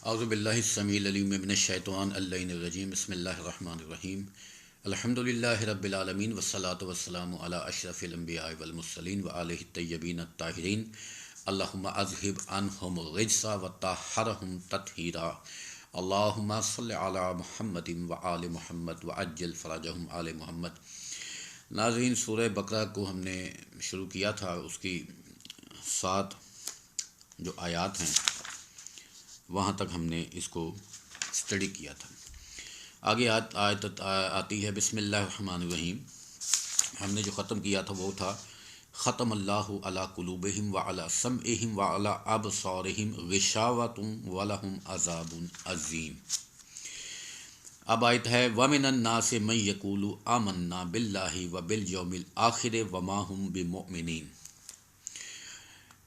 اعوذ باللہ السمیع العلیم من الشیطان اللعین الرجیم بسم اللہ الرحمن الرحیم الحمد للہ رب العالمین والصلاة والسلام علی اشرف الانبیاء والمرسلین وآلہ الطیبین الطاہرین اللہم اذہب عنہم الرجس وطہرہم تطہیرا اللہم صلی علی محمد وآل محمد وعجل فرجہم آل محمد۔ ناظرین، سورہ بقرہ کو ہم نے شروع کیا تھا، اس کی 7 جو آیات ہیں وہاں تک ہم نے اس کو اسٹڈی کیا تھا۔ آگے آیت آتی ہے بسم اللہ الرحمن الرحیم۔ ہم نے جو ختم کیا تھا وہ تھا ختم اللہ علی قلوبہم وعلی سمعہم وعلی ابصارہم غشاوۃ ولہم عذاب عظیم۔ اب آیت ہے وَمِنَ النَّاسِ مَن یقول آمنا باللہ وبالیوم الآخر وما ہم بمؤمنین۔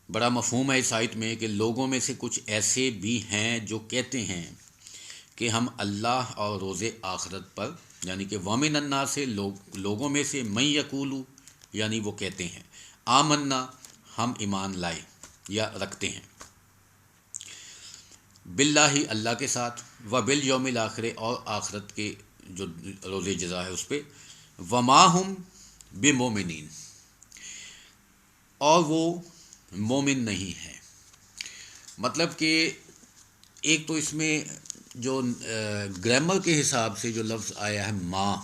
بڑا مفہوم ہے اس آیت میں کہ لوگوں میں سے کچھ ایسے بھی ہیں جو کہتے ہیں کہ ہم اللہ اور روز آخرت پر، یعنی کہ وَمِنَ النَّاسِ لوگوں میں سے مَن یقول، یعنی وہ کہتے ہیں آمنا، ہم ایمان لائے یا رکھتے ہیں، باللہ اللہ کے ساتھ، وبالیوم الآخر اور آخرت کے جو روز جزا ہے اس پہ، وما ہم بمؤمنین، اور وہ مومن نہیں ہے۔ مطلب کہ ایک تو اس میں جو گرامر کے حساب سے جو لفظ آیا ہے ماں،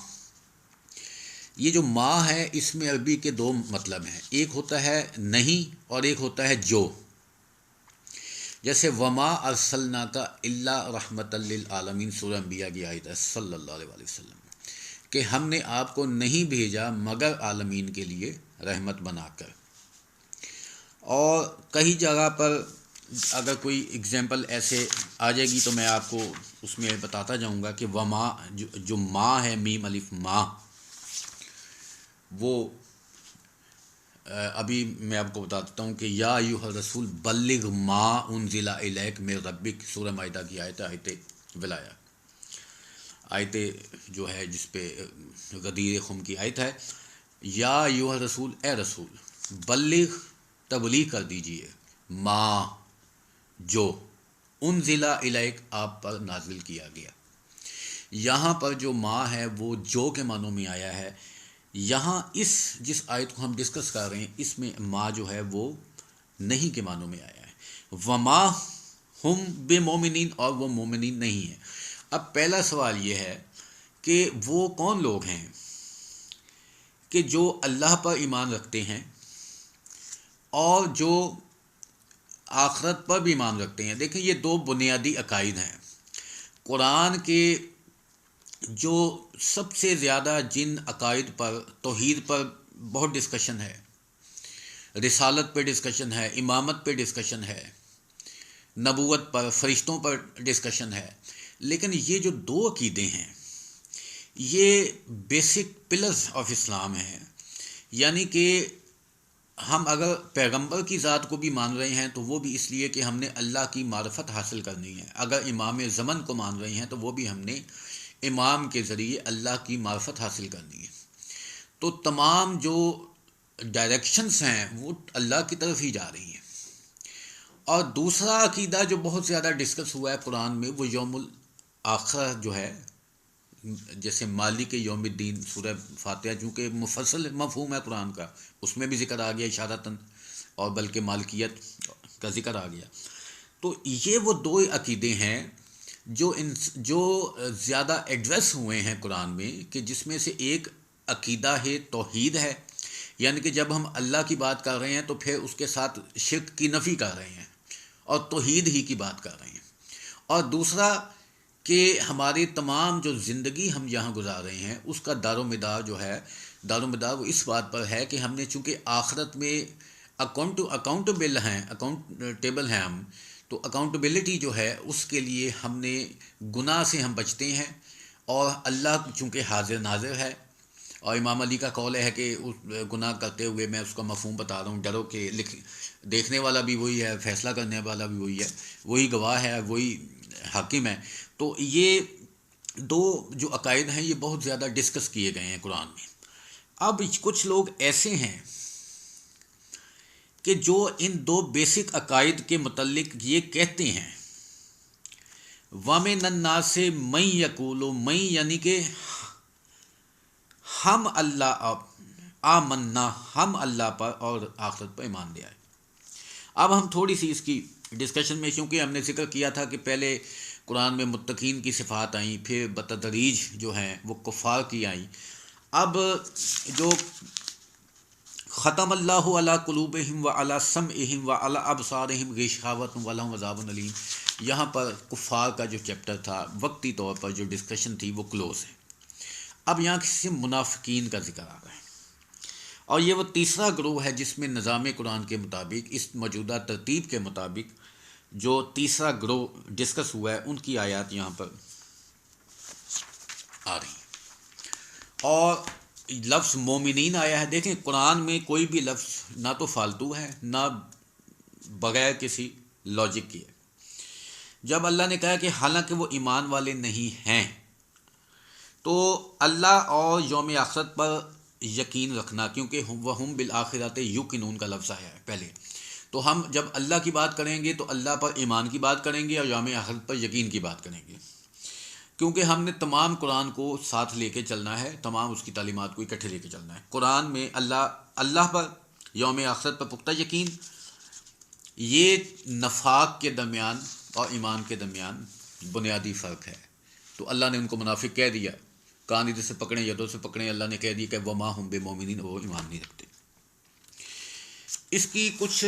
یہ جو ماں ہے اس میں عربی کے 2 مطلب ہیں، ایک ہوتا ہے نہیں اور ایک ہوتا ہے جو۔ جیسے وما ارسلناک الا رحمۃ للعالمین، سورہ انبیاء کی آیت ہے صلی اللہ علیہ وسلم، کہ ہم نے آپ کو نہیں بھیجا مگر عالمین کے لیے رحمت بنا کر۔ اور کئی جگہ پر اگر کوئی اگزامپل ایسے آ جائے گی تو میں آپ کو اس میں بتاتا جاؤں گا کہ وما جو ماں ہے، میم الف ماں، وہ ابھی میں آپ کو بتا دیتا ہوں کہ یا ایھا الرسول بلغ ما انزل الیک من ربک، سورہ مائدہ کی آیت ولایہ، آیت جو ہے جس پہ غدیر خم کی آیت ہے، یا ایھا الرسول، اے رسول، بلغ، تبلیغ کر دیجئے، ما، جو، انزل الیک، آپ پر نازل کیا گیا۔ یہاں پر جو ما ہے وہ جو کے معنوں میں آیا ہے۔ یہاں جس آیت کو ہم ڈسکس کر رہے ہیں اس میں ما جو ہے وہ نہیں کے معنوں میں آیا ہے، وما ہم بمؤمنین، اور وہ مومنین نہیں ہیں۔ اب پہلا سوال یہ ہے کہ وہ کون لوگ ہیں کہ جو اللہ پر ایمان رکھتے ہیں اور جو آخرت پر بھی ایمان رکھتے ہیں؟ دیکھیں، یہ 2 بنیادی عقائد ہیں۔ قرآن کے جو سب سے زیادہ جن عقائد پر، توحید پر بہت ڈسکشن ہے، رسالت پہ ڈسکشن ہے، امامت پہ ڈسکشن ہے، نبوت پر، فرشتوں پر ڈسکشن ہے، لیکن یہ جو 2 عقیدے ہیں یہ بیسک پلرز آف اسلام ہیں۔ یعنی کہ ہم اگر پیغمبر کی ذات کو بھی مان رہے ہیں تو وہ بھی اس لیے کہ ہم نے اللہ کی معرفت حاصل کرنی ہے، اگر امام زمن کو مان رہے ہیں تو وہ بھی ہم نے امام کے ذریعے اللہ کی معرفت حاصل کرنی ہے۔ تو تمام جو ڈائریکشنز ہیں وہ اللہ کی طرف ہی جا رہی ہیں۔ اور دوسرا عقیدہ جو بہت زیادہ ڈسکس ہوا ہے قرآن میں، وہ یوم الآخرہ جو ہے، جیسے مالک یوم الدین، سورہ فاتحہ چونکہ مفصل مفہوم ہے قرآن کا، اس میں بھی ذکر آ گیا اشارتاً، اور بلکہ مالکیت کا ذکر آ گیا۔ تو یہ وہ 2 عقیدے ہیں جو زیادہ ایڈریس ہوئے ہیں قرآن میں، کہ جس میں سے ایک عقیدہ ہے توحید ہے، یعنی کہ جب ہم اللہ کی بات کر رہے ہیں تو پھر اس کے ساتھ شرک کی نفی کر رہے ہیں اور توحید ہی کی بات کر رہے ہیں۔ اور دوسرا کہ ہماری تمام جو زندگی ہم یہاں گزار رہے ہیں اس کا دار و مدار جو ہے، دار و مدار وہ اس بات پر ہے کہ ہم نے چونکہ آخرت میں اکاؤنٹیبل ہیں ہم، تو اکاؤنٹیبلٹی جو ہے اس کے لیے ہم نے گناہ سے ہم بچتے ہیں، اور اللہ چونکہ حاضر ناظر ہے، اور امام علی کا قول ہے کہ گناہ کرتے ہوئے میں اس کا مفہوم بتا رہا ہوں، ڈرو کہ دیکھنے والا بھی وہی ہے، فیصلہ کرنے والا بھی وہی ہے، وہی گواہ ہے، وہی حاکم ہے۔ تو یہ 2 جو عقائد ہیں یہ بہت زیادہ ڈسکس کیے گئے ہیں قرآن میں۔ اب کچھ لوگ ایسے ہیں کہ جو ان 2 بیسک عقائد کے متعلق یہ کہتے ہیں وَمِنَ النَّاسِ مَن یقول، من یعنی کہ ہم اللہ آمنا، ہم اللہ پر اور آخرت پر ایمان لے آئے۔ اب ہم تھوڑی سی اس کی ڈسکشن میں، چونکہ ہم نے ذکر کیا تھا کہ پہلے قرآن میں متقین کی صفات آئیں، پھر بتدریج جو ہیں وہ کفار کی آئیں۔ اب جو ختم اللہ علی قلوبہم وعلی سمعہم وعلی ابصارہم غشاوۃ ولہم عذاب علیم، یہاں پر کفار کا جو چیپٹر تھا وقتی طور پر جو ڈسکشن تھی وہ کلوز ہے۔ اب یہاں کسی منافقین کا ذکر آ رہا ہے، اور یہ وہ تیسرا گروہ ہے جس میں نظام قرآن کے مطابق، اس موجودہ ترتیب کے مطابق جو تیسرا گروہ ڈسکس ہوا ہے ان کی آیات یہاں پر آ رہی ہیں۔ اور لفظ مومنین آیا ہے۔ دیکھیں قرآن میں کوئی بھی لفظ نہ تو فالتو ہے نہ بغیر کسی لاجک کی ہے۔ جب اللہ نے کہا کہ حالانکہ وہ ایمان والے نہیں ہیں، تو اللہ اور یوم آخرت پر یقین رکھنا، کیونکہ وَهُمْ بِالْآخِرَةِ يُوقِنُونَ کا لفظ آیا ہے پہلے، تو ہم جب اللہ کی بات کریں گے تو اللہ پر ایمان کی بات کریں گے اور یوم آخرت پر یقین کی بات کریں گے، کیونکہ ہم نے تمام قرآن کو ساتھ لے کے چلنا ہے، تمام اس کی تعلیمات کو اکٹھے لے کے چلنا ہے۔ قرآن میں اللہ پر، یوم آخرت پر پختہ یقین، یہ نفاق کے درمیان اور ایمان کے درمیان بنیادی فرق ہے۔ تو اللہ نے ان کو منافق کہہ دیا، کان ادھر سے پکڑیں یدوں سے پکڑیں، اللہ نے کہہ دیا کہ وما ہم بمومنین، وہ ایمان نہیں رکھتے۔ اس کی کچھ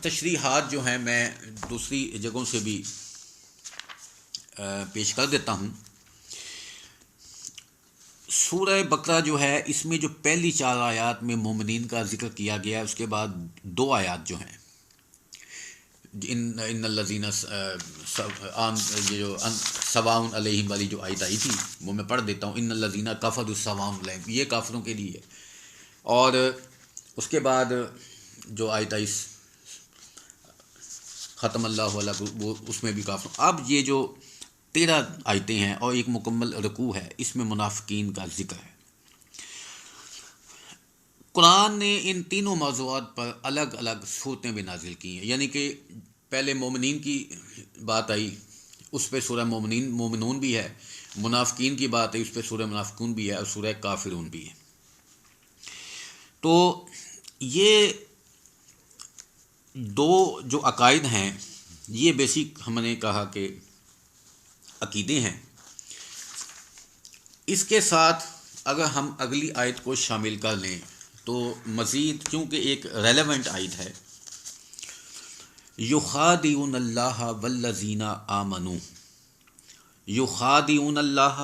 تشریحات جو ہیں میں دوسری جگہوں سے بھی پیش کر دیتا ہوں۔ سورہ بقرہ جو ہے، اس میں جو پہلی 4 آیات میں مومنین کا ذکر کیا گیا ہے، اس کے بعد 2 آیات جو ہیں، ان الذین جو سواء علیہم والی جو آیت آئی تھی وہ میں پڑھ دیتا ہوں۔ ان الذین کفروا سواء علیہم، یہ کافروں کے لیے ہے۔ اور اس کے بعد جو آیت آئی ختم اللہ علیہ، وہ اس میں بھی کافر۔ اب یہ جو 13 آیتیں ہیں اور ایک مکمل رکوع ہے، اس میں منافقین کا ذکر ہے۔ قرآن نے ان تینوں موضوعات پر الگ الگ صورتیں بھی نازل کی ہیں، یعنی کہ پہلے مومنین کی بات آئی، اس پہ سورہ مومنون بھی ہے، منافقین کی بات آئی، اس پہ سورہ منافقون بھی ہے، اور سورہ کافرون بھی ہے۔ تو یہ 2 جو عقائد ہیں، یہ بیسک ہم نے کہا کہ عقیدے ہیں۔ اس کے ساتھ اگر ہم اگلی آیت کو شامل کر لیں تو مزید، چونکہ ایک ریلیونٹ آیت ہے، یخادعون اللہ والذین آمنوا، یخادعون اللہ،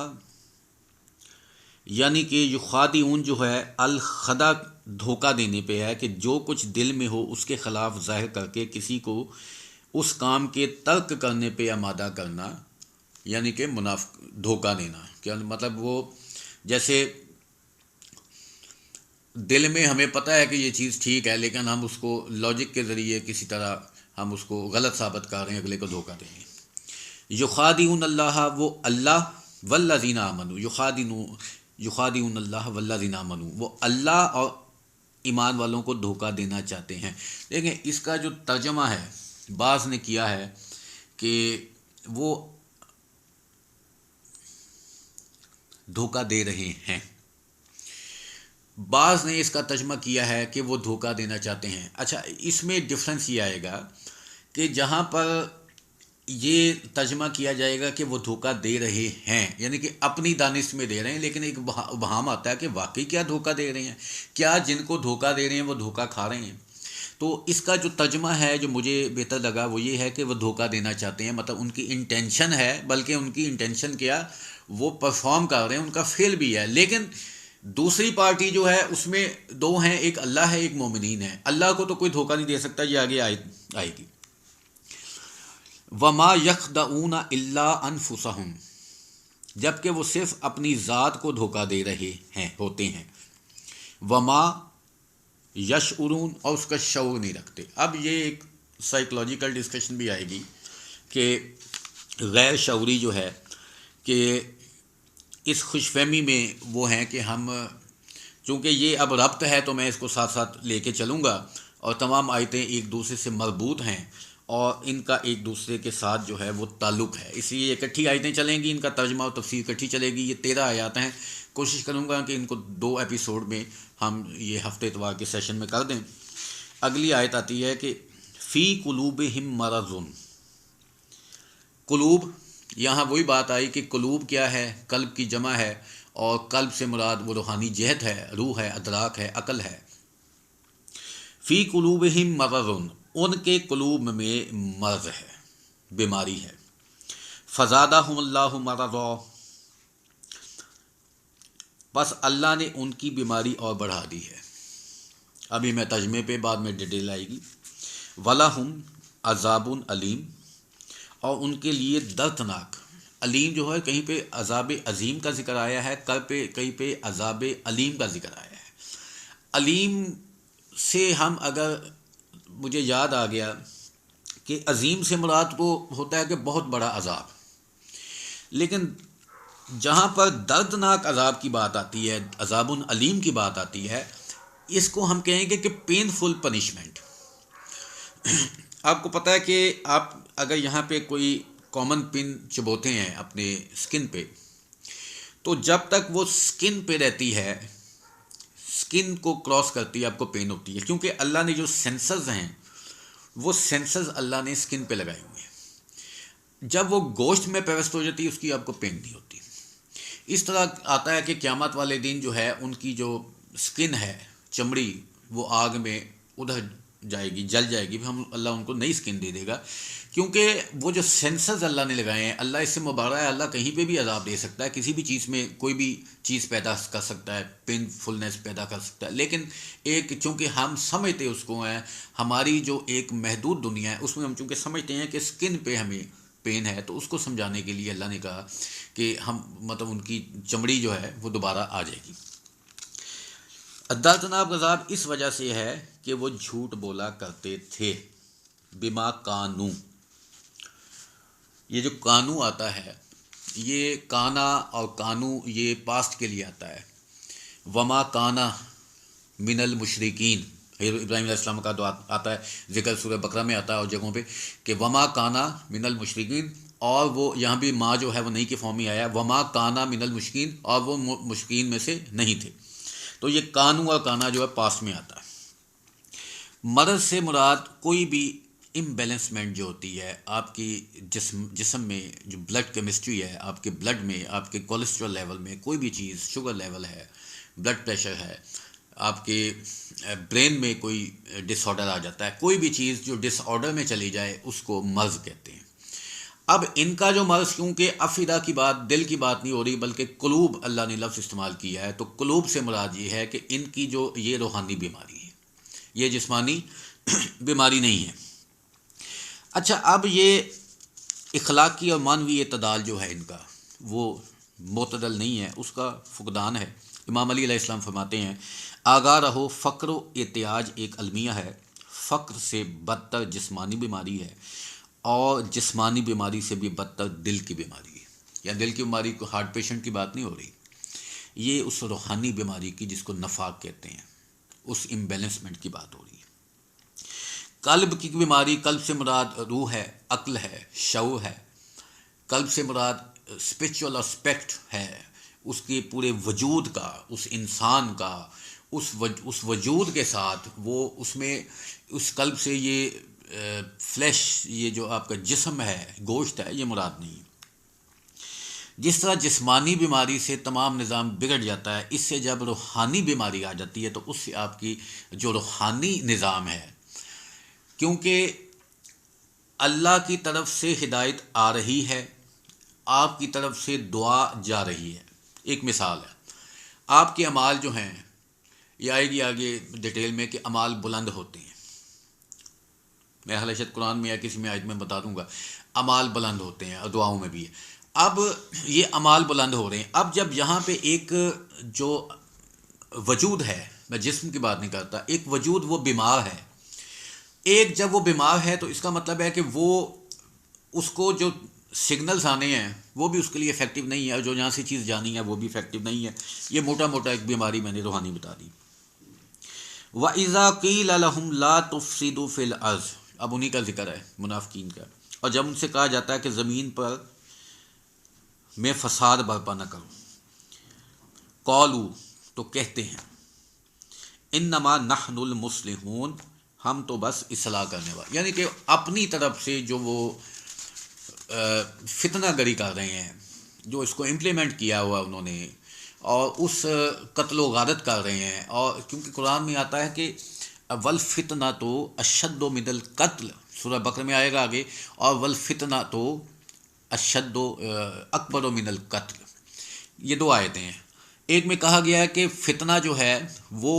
یعنی کہ یخادعون جو ہے الخدع، دھوکہ دینے پہ ہے، کہ جو کچھ دل میں ہو اس کے خلاف ظاہر کر کے کسی کو اس کام کے ترک کرنے پہ آمادہ کرنا، یعنی کہ دھوکہ دینا۔ کیا مطلب؟ وہ جیسے دل میں ہمیں پتہ ہے کہ یہ چیز ٹھیک ہے، لیکن ہم اس کو لاجک کے ذریعے کسی طرح ہم اس کو غلط ثابت کر رہے ہیں، اگلے کو دھوکہ دیں گے۔ یخادعون اللہ، وہ اللہ، والذین آمنوا، یخادعون اللہ والذین آمنوا، وہ اللہ اور ایمان والوں کو دھوکہ دینا چاہتے ہیں۔ دیکھیں اس کا جو ترجمہ ہے بعض نے کیا ہے کہ وہ دھوکہ دے رہے ہیں، بعض نے اس کا ترجمہ کیا ہے کہ وہ دھوکہ دینا چاہتے ہیں۔ اچھا، اس میں ڈفرینس یہ آئے گا کہ جہاں پر یہ ترجمہ کیا جائے گا کہ وہ دھوکہ دے رہے ہیں، یعنی کہ اپنی دانش میں دے رہے ہیں، لیکن ایک ابہام آتا ہے کہ واقعی کیا دھوکہ دے رہے ہیں، کیا جن کو دھوکہ دے رہے ہیں وہ دھوکہ کھا رہے ہیں؟ تو اس کا جو ترجمہ ہے جو مجھے بہتر لگا وہ یہ ہے کہ وہ دھوکہ دینا چاہتے ہیں، مطلب ان کی انٹینشن ہے، بلکہ ان کی انٹینشن کیا، وہ پرفارم کر رہے ہیں، ان کا فعل بھی ہے۔ لیکن دوسری پارٹی جو ہے اس میں 2 ہیں، ایک اللہ ہے، ایک مومنین ہے۔ اللہ کو تو کوئی دھوکہ نہیں دے سکتا، یہ آگے آئے گی۔ وَمَا يَخْدَعُونَ إِلَّا أَنفُسَهُمْ، جبکہ وہ صرف اپنی ذات کو دھوکہ دے رہے ہوتے ہیں۔ وَمَا يَشْعُرُونَ، اور اس کا شعور نہیں رکھتے۔ اب یہ ایک سائیکولوجیکل ڈسکشن بھی آئے گی کہ غیر شعوری جو ہے، کہ اس خوش فہمی میں وہ ہیں کہ ہم، چونکہ یہ اب ربط ہے تو میں اس کو ساتھ ساتھ لے کے چلوں گا، اور تمام آیتیں ایک دوسرے سے مربوط ہیں، اور ان کا ایک دوسرے کے ساتھ جو ہے وہ تعلق ہے، اس لیے اکٹھی آیتیں چلیں گی، ان کا ترجمہ اور تفسیر اکٹھی چلے گی۔ یہ 13 آیات ہیں، کوشش کروں گا کہ ان کو 2 ایپیسوڈ میں ہم یہ ہفتے اتوار کے سیشن میں کر دیں۔ اگلی آیت آتی ہے کہ فی قلوبہم مرض۔ قلوب، یہاں وہی بات آئی کہ قلوب کیا ہے؟ قلب کی جمع ہے، اور قلب سے مراد وہ روحانی جہت ہے، روح ہے، ادراک ہے، عقل ہے۔ فی قلوبہم مرض، ان کے قلوب میں مرض ہے، بیماری ہے۔ فزادہم اللہ مرضا، بس اللہ نے ان کی بیماری اور بڑھا دی ہے۔ ابھی میں ترجمے پہ بعد میں ڈیٹیل آئے گی۔ وَلَهُمْ عَذَابٌ علیم، اور ان کے لیے دردناک، علیم جو ہے کہیں پہ عذاب عظیم کا ذکر آیا ہے، کہیں پہ عذاب علیم کا ذکر آیا ہے۔ علیم سے ہم اگر، مجھے یاد آ گیا کہ عظیم سے مراد کو ہوتا ہے کہ بہت بڑا عذاب، لیکن جہاں پر دردناک عذاب کی بات آتی ہے، عذاب علیم کی بات آتی ہے، اس کو ہم کہیں گے کہ پینفل پنشمنٹ۔ آپ کو پتہ ہے کہ آپ اگر یہاں پہ کوئی کامن پن چبوتے ہیں اپنے سکن پہ، تو جب تک وہ سکن پہ رہتی ہے، سکن کو کراس کرتی ہے، آپ کو پین ہوتی ہے، کیونکہ اللہ نے جو سینسرز ہیں وہ سینسرز اللہ نے سکن پہ لگائے ہوئے ہیں۔ جب وہ گوشت میں پیوست ہو جاتی ہے، اس کی آپ کو پین نہیں ہوتی۔ اس طرح آتا ہے کہ قیامت والے دن جو ہے ان کی جو سکن ہے، چمڑی، وہ آگ میں ادھر جائے گی، جل جائے گی، ہم اللہ ان کو نئی سکن دے دے گا، کیونکہ وہ جو سینسرز اللہ نے لگائے ہیں، اللہ اس سے مبارہ ہے، اللہ کہیں پہ بھی عذاب دے سکتا ہے، کسی بھی چیز میں کوئی بھی چیز پیدا کر سکتا ہے، پین فلنس پیدا کر سکتا ہے، لیکن ایک چونکہ ہم سمجھتے اس کو ہیں، ہماری جو ایک محدود دنیا ہے اس میں ہم چونکہ سمجھتے ہیں کہ سکن پہ ہمیں پین ہے، تو اس کو سمجھانے کے لیے اللہ نے کہا کہ ہم مطلب ان کی چمڑی جو ہے وہ دوبارہ آ جائے گی۔ دردناک عذاب اس وجہ سے ہے کہ وہ جھوٹ بولا کرتے تھے، بما کانو۔ یہ جو کانو آتا ہے، یہ کانا اور کانو یہ پاسٹ کے لیے آتا ہے۔ وما کانا من المشرکین، ابراہیم علیہ السلام کا دعا آتا ہے، ذکر سورہ بقرہ میں آتا ہے اور جگہوں پہ کہ وما کانا من المشرکین، اور وہ یہاں بھی ماں جو ہے وہ نہیں کی فارم میں آیا، وما کانا من المشرکین، اور وہ مشرکین میں سے نہیں تھے۔ تو یہ کانو اور کانا جو ہے پاسٹ میں آتا ہے۔ مرض سے مراد کوئی بھی امبیلنسمنٹ جو ہوتی ہے آپ کی جسم میں، جو بلڈ کیمسٹری ہے آپ کے بلڈ میں، آپ کے کولیسٹرول لیول میں، کوئی بھی چیز، شوگر لیول ہے، بلڈ پریشر ہے، آپ کے برین میں کوئی ڈس آرڈر آ جاتا ہے، کوئی بھی چیز جو ڈس آرڈر میں چلی جائے اس کو مرض کہتے ہیں۔ اب ان کا جو مرض، کیونکہ افئدہ کی بات، دل کی بات نہیں ہو رہی بلکہ قلوب اللہ نے لفظ استعمال کیا ہے، تو قلوب سے مراد یہ ہے کہ ان کی جو یہ روحانی بیماری ہے، یہ جسمانی بیماری نہیں ہے۔ اچھا، اب یہ اخلاقی اور معنوی اعتدال جو ہے ان کا، وہ معتدل نہیں ہے، اس کا فقدان ہے۔ امام علی علیہ السلام فرماتے ہیں، آگاہ رہو، فقر و احتیاج ایک المیہ ہے، فقر سے بدتر جسمانی بیماری ہے، اور جسمانی بیماری سے بھی بدتر دل کی بیماری ہے۔ یا دل کی بیماری کو ہارٹ پیشنٹ کی بات نہیں ہو رہی، یہ اس روحانی بیماری کی جس کو نفاق کہتے ہیں، اس امبیلنسمنٹ کی بات ہو رہی ہے۔ قلب کی بیماری، قلب سے مراد روح ہے، عقل ہے، شعور ہے۔ قلب سے مراد اسپرچول اسپیکٹ ہے، اس کے پورے وجود کا، اس انسان کا، اس وجود کے ساتھ وہ اس میں، اس قلب سے یہ فلیش، یہ جو آپ کا جسم ہے، گوشت ہے، یہ مراد نہیں۔ جس طرح جسمانی بیماری سے تمام نظام بگڑ جاتا ہے، اس سے جب روحانی بیماری آ جاتی ہے تو اس سے آپ کی جو روحانی نظام ہے، کیونکہ اللہ کی طرف سے ہدایت آ رہی ہے، آپ کی طرف سے دعا جا رہی ہے۔ ایک مثال ہے، آپ کے اعمال جو ہیں، یہ آئے گی آگے ڈیٹیل میں کہ اعمال بلند ہوتے ہیں، میں حلشت قرآن میں یا کسی میں آیت میں بتا دوں گا، اعمال بلند ہوتے ہیں اور دعاؤں میں بھی ہے۔ اب یہ اعمال بلند ہو رہے ہیں، اب جب یہاں پہ ایک جو وجود ہے، میں جسم کی بات نہیں کرتا، ایک وجود وہ بیمار ہے، ایک جب وہ بیمار ہے تو اس کا مطلب ہے کہ وہ، اس کو جو سگنلز آنے ہیں وہ بھی اس کے لیے افیکٹو نہیں ہے، اور جو یہاں سے چیز جانی ہے وہ بھی افیکٹو نہیں ہے۔ یہ موٹا موٹا ایک بیماری میں نے روحانی بتا دی۔ وَإِذَا قِيلَ لَهُمْ لَا تُفْسِدُوا فِي الْأَرْضِ، اب انہی کا ذکر ہے منافقین کا. اور جب ان سے کہا جاتا ہے کہ زمین پر میں فساد برپا نہ کروں، قالو تو کہتے ہیں انما نحن المصلحون، ہم تو بس اصلاح کرنے والے، یعنی کہ اپنی طرف سے جو وہ فتنہ گری کر رہے ہیں، جو اس کو امپلیمنٹ کیا ہوا انہوں نے، اور اس قتل و غارت کر رہے ہیں. اور کیونکہ قرآن میں آتا ہے کہ والفتنہ تو اشد من القتل، سورہ بقرہ میں آئے گا آگے، اور والفتنہ تو اشد اکبر من القتل، یہ دو آیتیں ہیں. ایک میں کہا گیا ہے کہ فتنہ جو ہے وہ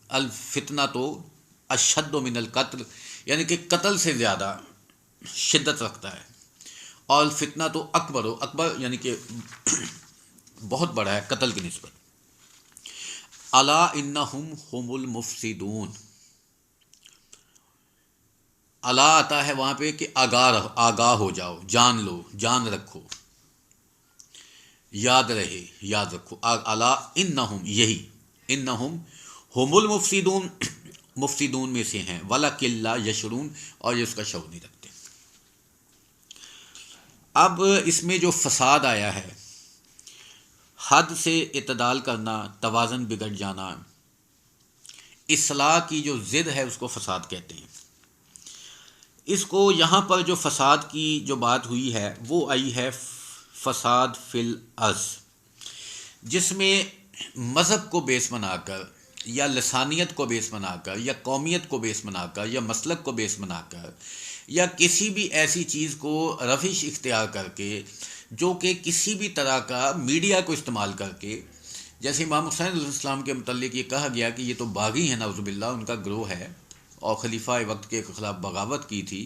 الفتنہ تو اشد من القتل، یعنی کہ قتل سے زیادہ شدت رکھتا ہے، اور الفتنہ تو اکبر یعنی کہ بہت بڑا ہے قتل کی نسبت. الا انہم هم المفسدون، الا آتا ہے وہاں پہ کہ آگاہ ہو جاؤ، جان لو، جان رکھو، یاد رہے، یاد رکھو. الا انہم، یہی، انہم هم المفسدون، مفسدون میں سے ہیں، ولکن لا یشعرون، اور یہ اس کا شعور نہیں رکھتے. اب اس میں جو فساد آیا ہے، حد سے اعتدال کرنا، توازن بگڑ جانا، اصلاح کی جو ضد ہے اس کو فساد کہتے ہیں. اس کو یہاں پر جو فساد کی جو بات ہوئی ہے وہ آئی ہے فساد فی الارض، جس میں مذہب کو بیس بنا کر، یا لسانیت کو بیس بنا کر، یا قومیت کو بیس بنا کر، یا مسلک کو بیس بنا کر، یا کسی بھی ایسی چیز کو روش اختیار کر کے، جو کہ کسی بھی طرح کا میڈیا کو استعمال کر کے، جیسے امام حسین علیہ السلام کے متعلق یہ کہا گیا کہ یہ تو باغی ہیں، نعوذ باللہ، ان کا گروہ ہے اور خلیفہ وقت کے خلاف بغاوت کی تھی.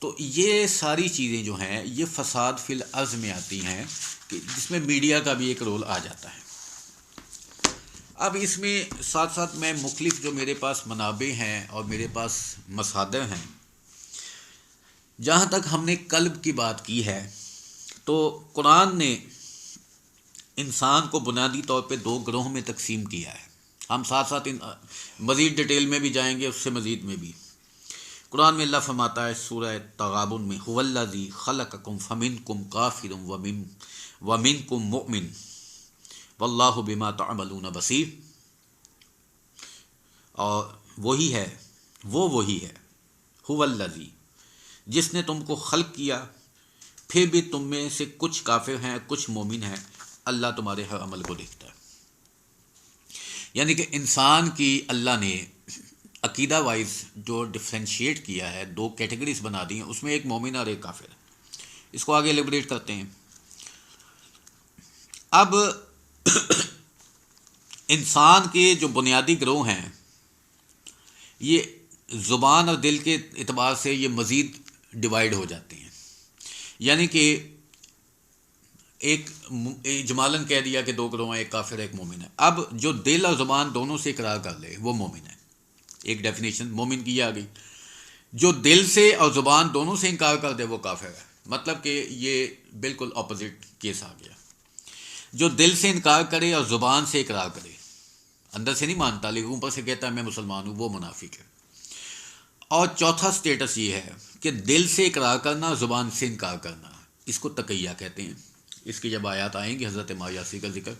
تو یہ ساری چیزیں جو ہیں یہ فساد فی الارض میں آتی ہیں، کہ جس میں میڈیا کا بھی ایک رول آ جاتا ہے. اب اس میں ساتھ ساتھ میں مختلف جو میرے پاس منابع ہیں اور میرے پاس مصادر ہیں، جہاں تک ہم نے قلب کی بات کی ہے، تو قرآن نے انسان کو بنیادی طور پہ دو گروہوں میں تقسیم کیا ہے. ہم ساتھ ساتھ مزید ڈیٹیل میں بھی جائیں گے، اس سے مزید میں بھی. قرآن میں اللہ فرماتا ہے سورہ تغابن میں، هو الذی خلقکم فمنکم کافر ومنکم مؤمن واللہ بما تعملون بصیر. اور وہی ہے، وہی ہے، هو الذی، جس نے تم کو خلق کیا، پھر بھی تم میں سے کچھ کافر ہیں، کچھ مومن ہیں، اللہ تمہارے ہر عمل کو دیکھتا ہے. یعنی کہ انسان کی اللہ نے عقیدہ وائز جو ڈفرینشیٹ کیا ہے، دو کیٹیگریز بنا دی ہیں، اس میں ایک مومن اور ایک کافر ہے. اس کو آگے ایلیبریٹ کرتے ہیں. اب انسان کے جو بنیادی گروہ ہیں، یہ زبان اور دل کے اعتبار سے یہ مزید ڈیوائیڈ ہو جاتے ہیں. یعنی کہ ایک اجمالاً کہہ دیا کہ دو گروہ ہیں، ایک کافر ہے، ایک مومن ہے. اب جو دل اور زبان دونوں سے اقرار کر لے وہ مومن ہے. ایک ڈیفینیشن مومن کی آ گئی. جو دل سے اور زبان دونوں سے انکار کر دے وہ کافر ہے. مطلب کہ یہ بالکل اپوزٹ کیس آ گیا. جو دل سے انکار کرے اور زبان سے اقرار کرے، اندر سے نہیں مانتا لیکن اوپر سے کہتا ہے میں مسلمان ہوں، وہ منافق ہے. اور چوتھا سٹیٹس یہ ہے کہ دل سے اقرار کرنا اور زبان سے انکار کرنا، اس کو تقیہ کہتے ہیں. اس کی جب آیات آئیں گی حضرت مایاسی کا ذکر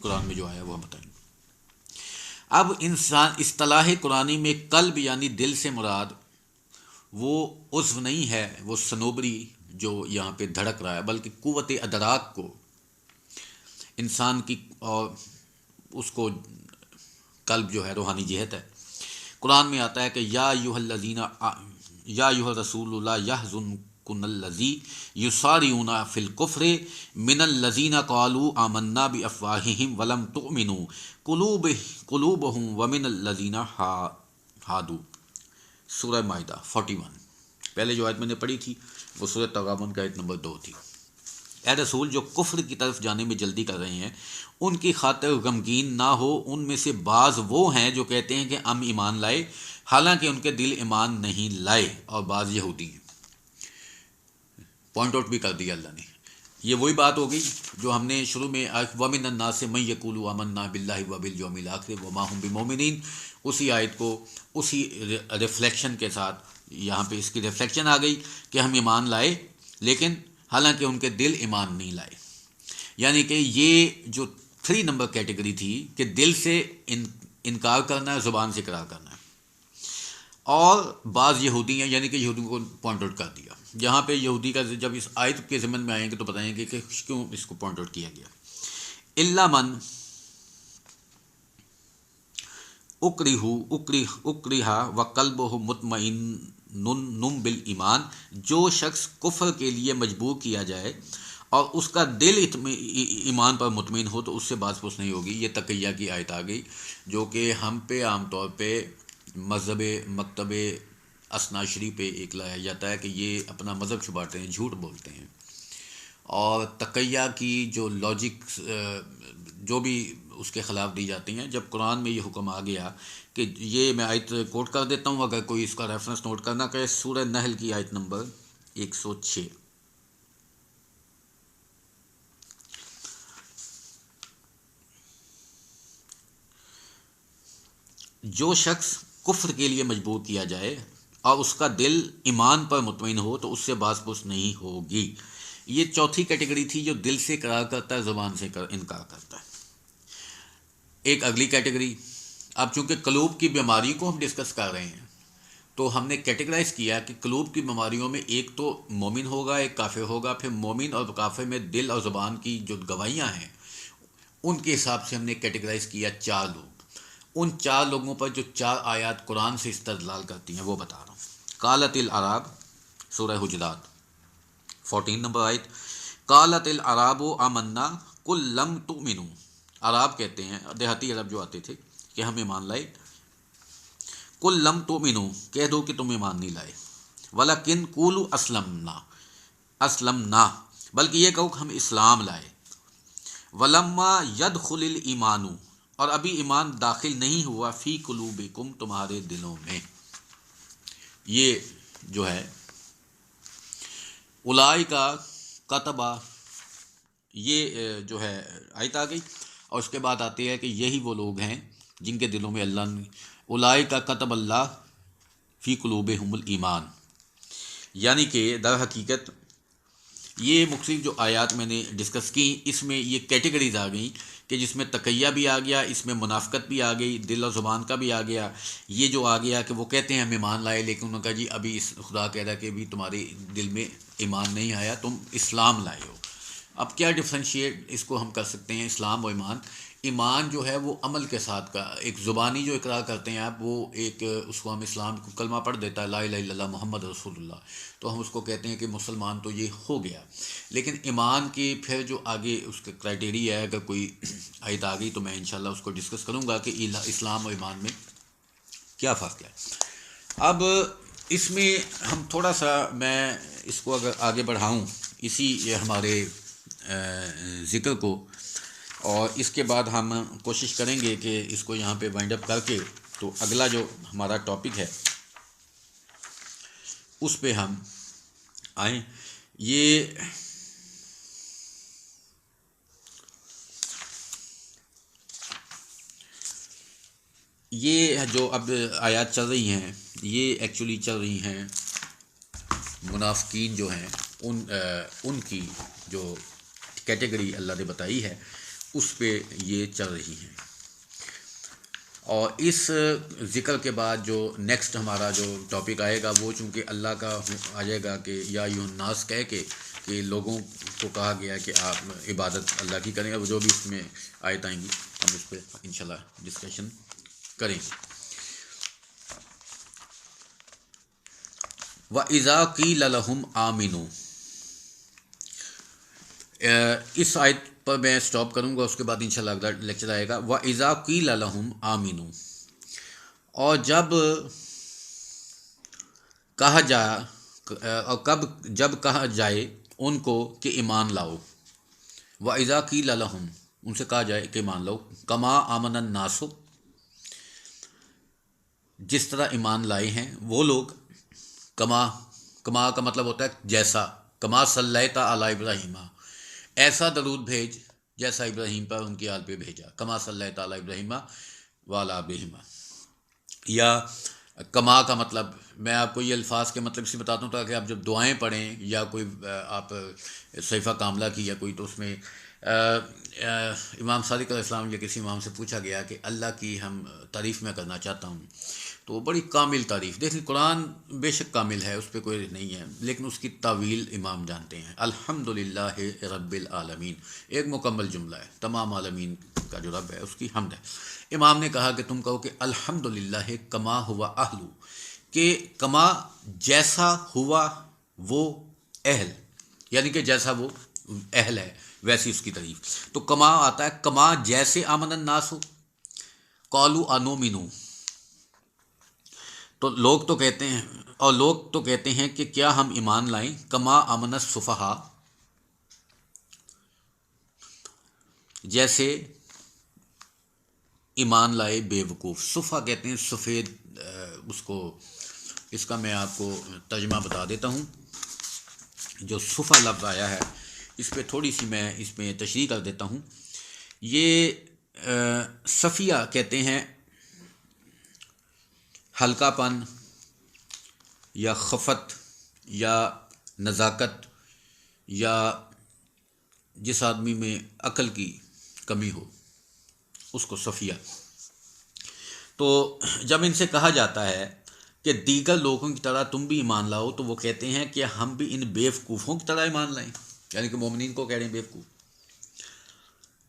قرآن میں جو آیا وہ ہم بتائیں گے. اب انسان اصطلاح قرآنی میں قلب یعنی دل سے مراد وہ عضو نہیں ہے، وہ صنوبری جو یہاں پہ دھڑک رہا ہے، بلکہ قوت ادراک کو انسان کی، اور اس کو قلب جو ہے روحانی جہت ہے. قرآن میں آتا ہے کہ یا ایھا الذین، یا ایھا الرسول لا یحزنکم الذی یسارعون فی الکفر من الذین قالوا آمنا بافواہہم ولم تؤمنوا قلوبہم ومن الذین ہادوا. سورہ مائدہ 41. پہلے جو آیت میں نے پڑھی تھی وہ سورہ تغابن کا آیت نمبر 2 تھی. اے رسول، جو کفر کی طرف جانے میں جلدی کر رہے ہیں ان کی خاطر غمگین نہ ہو. ان میں سے بعض وہ ہیں جو کہتے ہیں کہ ہم ایمان لائے، حالانکہ ان کے دل ایمان نہیں لائے، اور بعض یہودی ہیں. پوائنٹ آؤٹ بھی کر دیا اللہ نے. یہ وہی بات ہو گئی جو ہم نے شروع میں وَمِنَ النَّاسِ مَن يَقُولُ آمَنَّا بِاللَّهِ وَبِالْيَوْمِ الْآخِرِ وَمَا هُم بِمُؤْمِنِينَ، اسی آیت کو اسی ریفلیکشن کے ساتھ یہاں پہ اس کی ریفلیکشن آ گئی کہ ہم ایمان لائے لیکن حالانکہ ان کے دل ایمان نہیں لائے. یعنی کہ یہ جو 3 نمبر کیٹیگری تھی کہ دل سے انکار کرنا ہے، زبان سے اقرار کرنا ہے. اور بعض یہودی ہیں، یعنی کہ یہودیوں کو پوائنٹ آؤٹ کر دیا. یہاں پہ یہودی کا جب اس آیت کے ضمن میں آئیں گے تو بتائیں گے کہ کیوں اس کو پوائنٹ آؤٹ کیا گیا. الا من اکرہ وقلبہ مطمئن بالایمان، جو شخص کفر کے لیے مجبور کیا جائے اور اس کا دل ایمان پر مطمئن ہو تو اس سے باز پوچھ نہیں ہوگی. یہ تقیہ کی آیت آ گئی جو کہ ہم پہ عام طور پہ مذہب مکتب اثناعشری پہ ایک لایا جاتا ہے کہ یہ اپنا مذہب چھپاتے ہیں، جھوٹ بولتے ہیں. اور تقیہ کی جو لاجک جو بھی اس کے خلاف دی جاتی ہیں، جب قرآن میں یہ حکم آ گیا کہ یہ میں آیت کوٹ کر دیتا ہوں اگر کوئی اس کا ریفرنس نوٹ کرنا کہ سورہ نحل کی آیت نمبر 106. جو شخص کفر کے لیے مجبور کیا جائے اور اس کا دل ایمان پر مطمئن ہو تو اس سے باز پوچھ نہیں ہوگی. یہ چوتھی کیٹیگری تھی جو دل سے اقرار کرتا ہے، زبان سے انکار کرتا ہے. ایک اگلی کیٹیگری، اب چونکہ قلوب کی بیماری کو ہم ڈسکس کر رہے ہیں تو ہم نے کیٹیگرائز کیا کہ قلوب کی بیماریوں میں ایک تو مومن ہوگا، ایک کافر ہوگا. پھر مومن اور کافر میں دل اور زبان کی جو گواہیاں ہیں ان کے حساب سے ہم نے کیٹیگرائز کیا 4 لوگ. ان 4 لوگوں پر جو 4 آیات قرآن سے استدلال کرتی ہیں وہ بتا رہا ہوں. قالت العراب، سورہ حجرات 14 نمبر آیت. قالت العراب آمنا قل لم تؤمنوا، عرب کہتے ہیں، دیہاتی عرب جو آتے تھے کہ ہم ایمان لائے. قل لم تؤمنوا، کہہ دو کہ تم ایمان نہیں لائے. ولکن قولوا اسلمنا، بلکہ یہ کہو کہ ہم اسلام لائے. ولما يدخل الایمان، اور ابھی ایمان داخل نہیں ہوا فی قلوبکم، تمہارے دلوں میں. یہ جو ہے اولئک کتبہ، یہ جو ہے آیت آ گئی. اور اس کے بعد آتی ہے کہ یہی وہ لوگ ہیں جن کے دلوں میں اللہ نے اولئک کتب اللہ فی قلوبہم الایمان. یعنی کہ در حقیقت یہ مختلف جو آیات میں نے ڈسکس کی اس میں یہ کیٹیگریز آ گئیں کہ جس میں تقیہ بھی آ گیا، اس میں منافقت بھی آ گئی، دل اور زبان کا بھی آ گیا. یہ جو آ گیا کہ وہ کہتے ہیں ہم ایمان لائے لیکن انہوں نے کہا جی ابھی خدا کہہ رہا ہے کہ ابھی تمہارے دل میں ایمان نہیں آیا، تم اسلام لائے ہو. اب کیا ڈفرینشیٹ اس کو ہم کر سکتے ہیں اسلام و ایمان؟ ایمان جو ہے وہ عمل کے ساتھ کا، ایک زبانی جو اقرار کرتے ہیں آپ، وہ ایک اس کو ہم اسلام کو کلمہ پڑھ دیتا ہے لا الہ الا اللہ محمد رسول اللہ، تو ہم اس کو کہتے ہیں کہ مسلمان تو یہ ہو گیا. لیکن ایمان کی پھر جو آگے اس کا کرائٹیریا ہے، اگر کوئی آیت آ گئی تو میں انشاءاللہ اس کو ڈسکس کروں گا کہ اسلام و ایمان میں کیا فرق ہے. اب اس میں ہم تھوڑا سا میں اس کو اگر آگے بڑھاؤں اسی ہمارے ذکر کو، اور اس کے بعد ہم کوشش کریں گے کہ اس کو یہاں پہ وائنڈ اپ کر کے تو اگلا جو ہمارا ٹاپک ہے اس پہ ہم آئیں. یہ جو اب آیات چل رہی ہیں یہ ایکچولی چل رہی ہیں منافقین جو ہیں ان کی جو کیٹیگری اللہ نے بتائی ہے اس پہ یہ چل رہی ہیں. اور اس ذکر کے بعد جو نیکسٹ ہمارا جو ٹاپک آئے گا وہ چونکہ اللہ کا آ جائے گا کہ یا ایھا الناس کہہ کے کہ لوگوں کو کہا گیا کہ آپ عبادت اللہ کی کریں. اب جو بھی اس میں آیت آئیں گی ہم اس پہ انشاءاللہ ڈسکشن کریں گے. وَإِذَا قِيلَ لَهُمْ آمِنُوا، اس آیت پر میں سٹاپ کروں گا، اس کے بعد انشاءاللہ اگلا لیکچر آئے گا. وَإِذَا قِيلَ لَهُمْ آمِنُوا، اور جب کہا جائے ان کو کہ ایمان لاؤ. وَإِذَا قِيلَ لَهُمْ، ان سے کہا جائے کہ ایمان لاؤ. کما آمن الناس، جس طرح ایمان لائے ہیں وہ لوگ. کما کا مطلب ہوتا ہے جیسا. کما صلیت علی ابراہیم، ایسا درود بھیج جیسا ابراہیم پر ان کی آل پہ بھیجا. کما صلیت علی ابراہیم وعلی ابراہیم. یا کما کا مطلب میں آپ کو یہ الفاظ کے مطلب سے بتاتا ہوں تاکہ آپ جب دعائیں پڑھیں یا کوئی آپ صحیفہ کاملہ کی یا کوئی، تو اس میں امام صادق علیہ السلام یا کسی امام سے پوچھا گیا کہ اللہ کی ہم تعریف میں کرنا چاہتا ہوں، تو وہ بڑی کامل تعریف، دیکھیں قرآن بے شک کامل ہے، اس پہ کوئی نہیں ہے، لیکن اس کی تعویل امام جانتے ہیں۔ الحمدللہ رب العالمین ایک مکمل جملہ ہے، تمام عالمین کا جو رب ہے اس کی حمد ہے۔ امام نے کہا کہ تم کہو کہ الحمدللہ کما ہوا اہلو، کہ کما جیسا ہوا وہ اہل، یعنی کہ جیسا وہ اہل ہے ویسی اس کی تعریف۔ تو کما آتا ہے کما جیسے آمن الناس ہو، قالوا انؤمن، تو لوگ تو کہتے ہیں، اور لوگ تو کہتے ہیں کہ کیا ہم ایمان لائیں، کما آمن السفہاء، جیسے ایمان لائے بے وقوف۔ صفحہ کہتے ہیں سفید، اس کو، اس کا میں آپ کو ترجمہ بتا دیتا ہوں۔ جو صفحہ لفظ آیا ہے اس پہ تھوڑی سی میں اس میں تشریح کر دیتا ہوں۔ یہ صفیہ کہتے ہیں ہلکا پن یا خفت یا نزاکت، یا جس آدمی میں عقل کی کمی ہو اس کو صفیہ۔ تو جب ان سے کہا جاتا ہے کہ دیگر لوگوں کی طرح تم بھی ایمان لاؤ، تو وہ کہتے ہیں کہ ہم بھی ان بیوقوفوں کی طرح ایمان لائیں، یعنی کہ مومنین کو کہہ رہے ہیں بیوقوف۔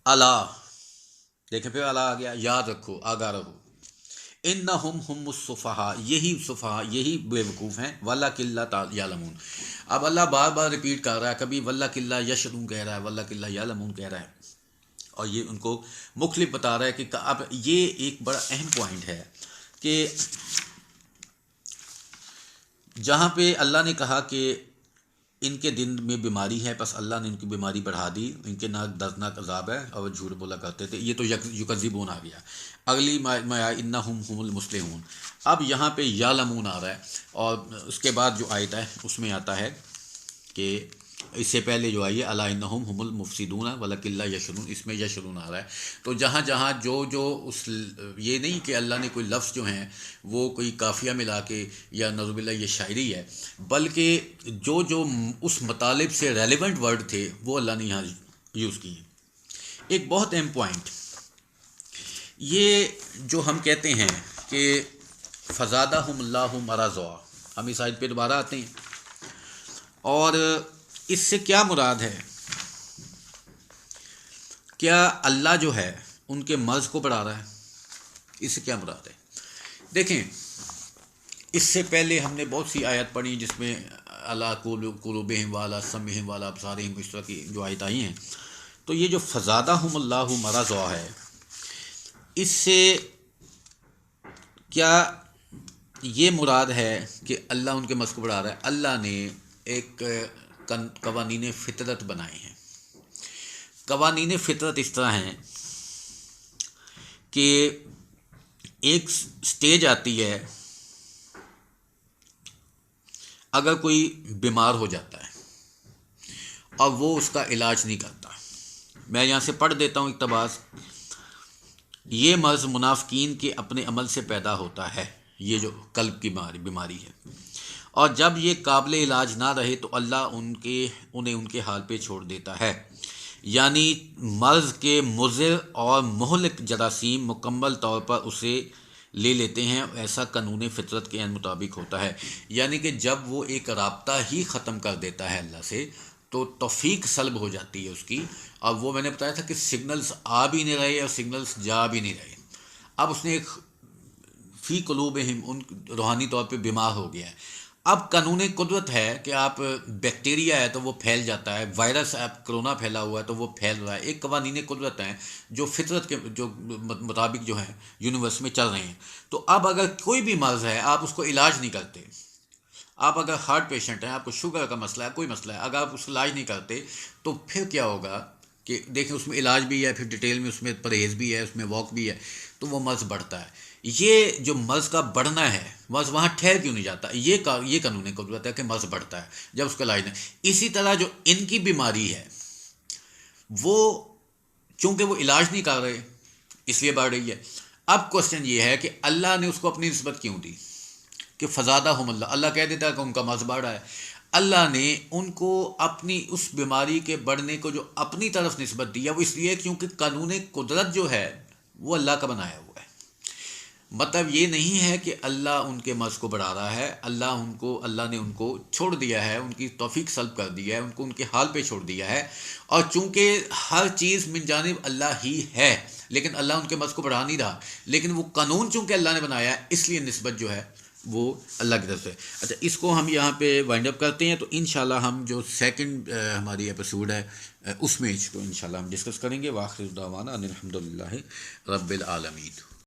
اللہ، دیکھیں پھر اللہ آ گیا، یاد رکھو، آگاہ رہو، انہم ہم الصفہاء، یہی صفہاء، یہی بیوقوف ہیں، ولکن لا یعلمون۔ اب اللہ بار بار ریپیٹ کر رہا ہے، کبھی ولکن لا یشعرون کہہ رہا ہے، ولکن لا یعلمون کہہ رہا ہے، اور یہ ان کو مختلف بتا رہا ہے کہ اب یہ ایک بڑا اہم پوائنٹ ہے کہ جہاں پہ اللہ نے کہا کہ ان کے دن میں بیماری ہے، بس اللہ نے ان کی بیماری بڑھا دی، ان کے ناک دردناک عذاب ہے اور وہ جھوٹ بولا کرتے تھے، یہ تو یکذبون آ گیا۔ اگلی میں انہم ہم المصلحون، اب یہاں پہ یعلمون آ رہا ہے، اور اس کے بعد جو آیت ہے اس میں آتا ہے کہ اس سے پہلے جو آئی ہے الا انہم ہم المفسدون ولکن لا یشعرون، اس میں یشعرون آ رہا ہے۔ تو جہاں جہاں جو اس، یہ نہیں کہ اللہ نے کوئی لفظ جو ہیں وہ کوئی قافیہ ملا کے یا نعوذ باللہ یہ شاعری ہے، بلکہ جو اس مطالب سے ریلیونٹ ورڈ تھے وہ اللہ نے یہاں یوز کیے۔ ایک بہت اہم پوائنٹ یہ جو ہم کہتے ہیں کہ فزادہم اللہ مرضا، ہم اس آیت پہ دوبارہ آتے ہیں، اور اس سے کیا مراد ہے؟ کیا اللہ جو ہے ان کے مرض کو بڑھا رہا ہے؟ اس سے کیا مراد ہے؟ دیکھیں، اس سے پہلے ہم نے بہت سی آیت پڑھی جس میں اللہ قلوبہم والا سمعہم والا ابصارہم، اس طرح کی جو آیت آئی ہیں، تو یہ جو فزادہم اللہ مرضا ہے، اس سے کیا یہ مراد ہے کہ اللہ ان کے مرض کو بڑھا رہا ہے؟ اللہ نے ایک قوانین فطرت بنائے ہیں۔ قوانین فطرت اس طرح ہیں کہ ایک سٹیج آتی ہے اگر کوئی بیمار ہو جاتا ہے اور وہ اس کا علاج نہیں کرتا، میں یہاں سے پڑھ دیتا ہوں اقتباس، یہ مرض منافقین کے اپنے عمل سے پیدا ہوتا ہے، یہ جو قلب کی بیماری ہے، اور جب یہ قابل علاج نہ رہے تو اللہ انہیں ان کے حال پہ چھوڑ دیتا ہے، یعنی مرض کے مضر اور مہلک جراثیم مکمل طور پر اسے لے لیتے ہیں، ایسا قانون فطرت کے عین مطابق ہوتا ہے۔ یعنی کہ جب وہ ایک رابطہ ہی ختم کر دیتا ہے اللہ سے تو توفیق سلب ہو جاتی ہے اس کی۔ اب وہ میں نے بتایا تھا کہ سگنلز آ بھی نہیں رہے اور سگنلز جا بھی نہیں رہے، اب اس نے ایک فی قلوبہم، ان روحانی طور پہ بیمار ہو گیا ہے۔ اب قانون قدرت ہے کہ آپ بیکٹیریا ہے تو وہ پھیل جاتا ہے، وائرس ہے، کرونا پھیلا ہوا ہے تو وہ پھیل رہا ہے، ایک قوانین قدرت ہیں جو فطرت کے جو مطابق جو ہیں یونیورس میں چل رہے ہیں۔ تو اب اگر کوئی بھی مرض ہے آپ اس کو علاج نہیں کرتے، آپ اگر ہارٹ پیشنٹ ہیں، آپ کو شوگر کا مسئلہ ہے، کوئی مسئلہ ہے، اگر آپ اس کا علاج نہیں کرتے تو پھر کیا ہوگا کہ دیکھیں اس میں علاج بھی ہے، پھر ڈیٹیل میں اس میں پرہیز بھی ہے، اس میں واک بھی ہے، تو وہ مرض بڑھتا ہے۔ یہ جو مرض کا بڑھنا ہے، مرض وہاں ٹھہر کیوں نہیں جاتا؟ یہ قانون قدرت ہے کہ مرض بڑھتا ہے جب اس کا علاج نہیں۔ اسی طرح جو ان کی بیماری ہے وہ چونکہ وہ علاج نہیں کر رہے اس لیے بڑھ رہی ہے۔ اب کوسچن یہ ہے کہ اللہ نے اس کو اپنی نسبت کیوں دی؟ کہ فزادہم اللہ، اللہ کہہ دیتا ہے کہ ان کا مرض بڑھ رہا ہے، اللہ نے ان کو اپنی اس بیماری کے بڑھنے کو جو اپنی طرف نسبت دی ہے وہ اس لیے کیونکہ قانون قدرت جو ہے وہ اللہ کا بنایا ہوا ہے۔ مطلب یہ نہیں ہے کہ اللہ ان کے مرض کو بڑھا رہا ہے، اللہ نے ان کو چھوڑ دیا ہے، ان کی توفیق سلب کر دی ہے، ان کو ان کے حال پہ چھوڑ دیا ہے، اور چونکہ ہر چیز من جانب اللہ ہی ہے لیکن اللہ ان کے مرض کو بڑھا نہیں رہا، لیکن وہ قانون چونکہ اللہ نے بنایا ہے اس لیے نسبت جو ہے وہ اللہ کی طرف سے۔ اچھا، اس کو ہم یہاں پہ وائنڈ اپ کرتے ہیں، تو انشاءاللہ ہم جو سیکنڈ ہماری ایپیسوڈ ہے اس میں اس کو انشاءاللہ ہم ڈسکس کریں گے۔ وآخر دعوانا ان الحمد للہ رب العالمین۔